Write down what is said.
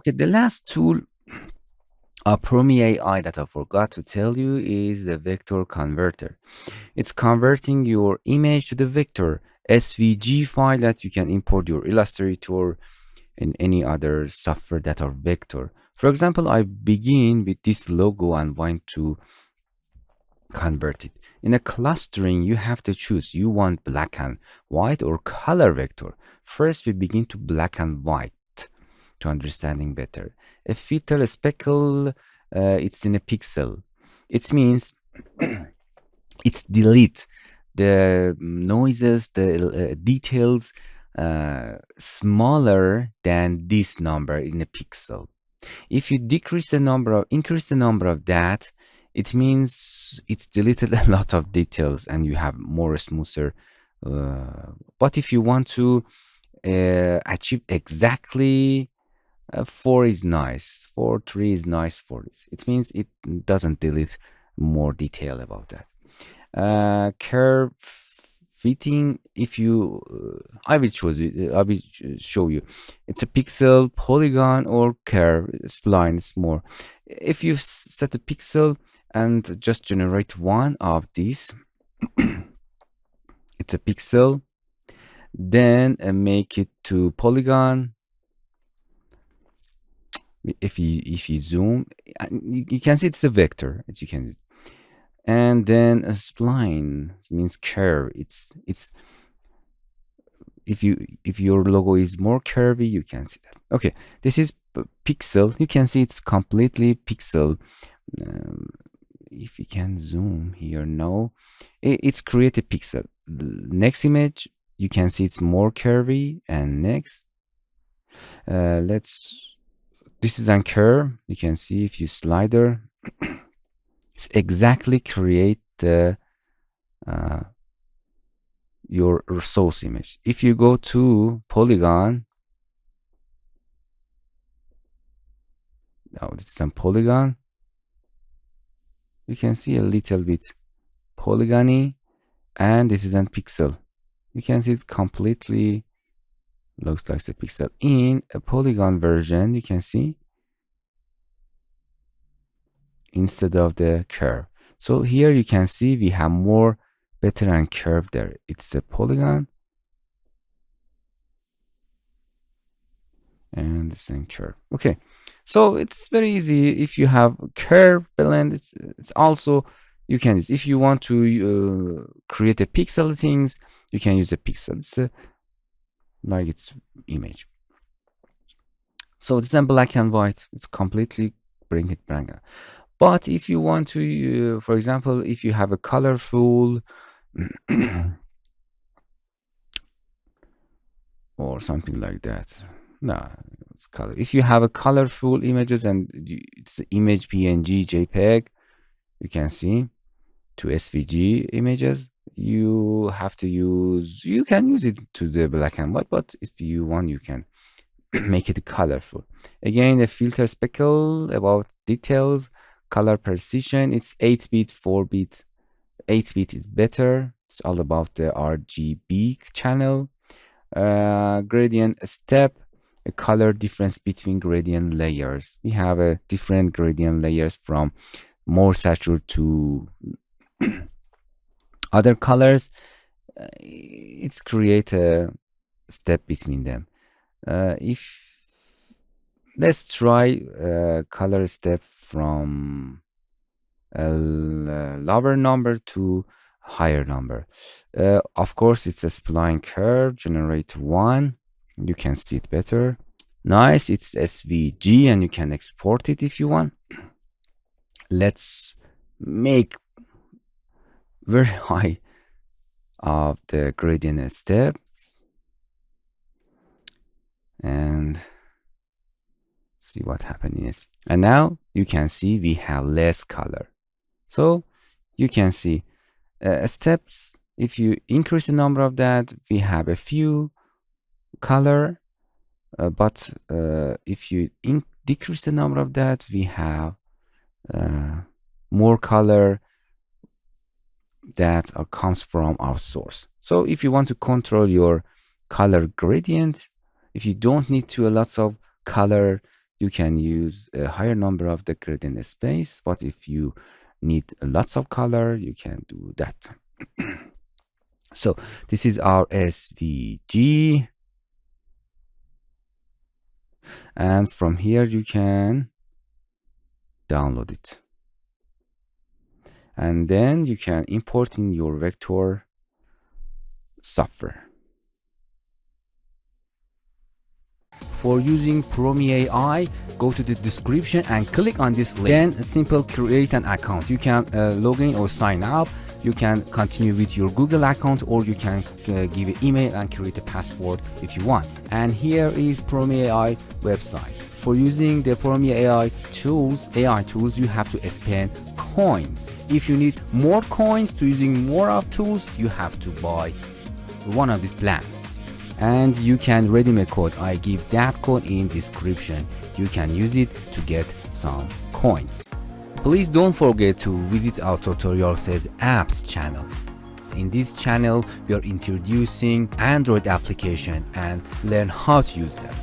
Okay, the last tool PromeAI that I forgot to tell you is the vector converter. It's converting your image to the vector SVG file that you can import your Illustrator and any other software that are vector. For example, I begin with this logo and want to convert it. In a clustering, you have to choose you want black and white or color vector. First, we begin to black and white to understanding better. A filter, a speckle, it's in a pixel. It means it's delete the noises, the details smaller than this number in a pixel. If you increase the number of that, it means it's deleted a lot of details and you have more smoother. But if you want to achieve exactly 4 is nice, 4, 3 is nice, 4 is. It means it doesn't delete more detail about that. Curve fitting, if you I will show you. It's a pixel, polygon, or curve. Spline is more. If you set a pixel and just generate one of these, it's a pixel, then make it to polygon. If you zoom, you can see it's a vector, as you can. And then a spline means curve. It's if your logo is more curvy, you can see that. Okay, this is pixel. You can see it's completely pixel. If you can zoom here, no, it's create a pixel. Next image, you can see it's more curvy. And next, this is on curve. You can see if you slider, it's exactly create the your source image. If you go to polygon, now this is some polygon. You can see a little bit polygony, and this is a pixel. You can see it's completely looks like a pixel. In a polygon version, you can see instead of the curve. So here you can see we have more better and curve there. It's a polygon and this and curve. Okay, so it's very easy. If you have curve blend, it's also you can use. If you want to create a pixel things, you can use a pixel. It's like it's image. So this is black and white. It's completely bring it blank. But if you want to, for example, if you have a colorful or something like that, no, it's color. If you have a colorful images and it's image PNG JPEG, you can see to SVG images, you have to use. You can use it to the black and white, but if you want, you can make it colorful. Again, the filter speckle about details. Color precision, it's 8-bit, 4-bit. 8-bit is better. It's all about the RGB channel. Gradient step, a color difference between gradient layers. We have a different gradient layers from more saturated to other colors. It's create a step between them. If let's try color step from a lower number to higher number. Of course, it's a spline curve, generate one. You can see it better. Nice, it's SVG and you can export it if you want. Let's make very high of the gradient steps and see what happens. And now you can see we have less color. So you can see steps. If you increase the number of that, we have a few color, but if you decrease the number of that, we have more color that comes from our source. So if you want to control your color gradient, if you don't need to a lots of color, you can use a higher number of the gradient space, but if you need lots of color, you can do that. So this is our SVG, and from here you can download it, and then you can import in your vector software. For using PromeAI, go to the description and click on this link. Then simple create an account. You can log in or sign up. You can continue with your Google account, or you can give an email and create a password if you want. And here is PromeAI website. For using the PromeAI tools, AI tools, you have to spend coins. If you need more coins to using more of tools, you have to buy one of these plans. And you can redeem a code. I give that code in description. You can use it to get some coins. Please don't forget to visit our TutorialCells apps channel. In this channel, we are introducing Android application and learn how to use them.